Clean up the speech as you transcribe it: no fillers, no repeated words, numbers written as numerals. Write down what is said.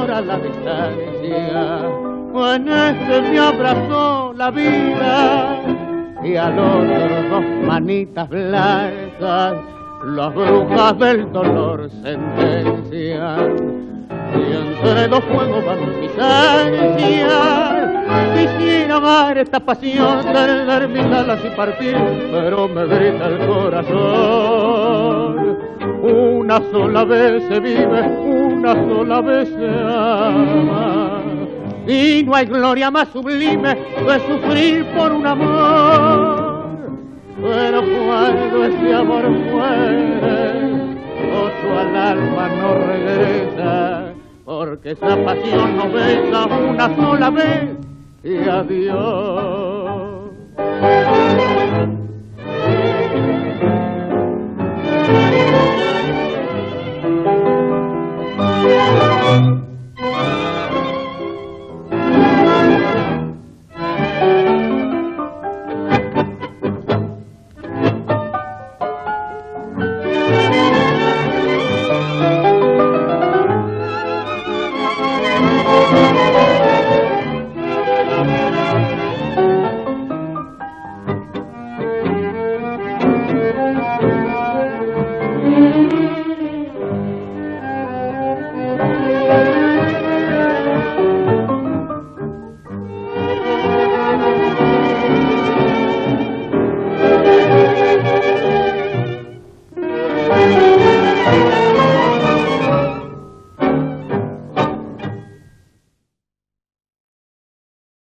añora la distancia. En este me abrazó la vida y al otro dos manitas blancas, las brujas del dolor sentencian. Y entre dos fuegos van mis ansias. Quisiera amar esta pasión, tender mis alas y partir, pero me grita el corazón: una sola vez se vive, una sola vez se ama, y no hay gloria más sublime que sufrir por un amor. Pero cuando ese amor muere, otro al alma no regresa, porque esa pasión no besa una sola vez y adiós.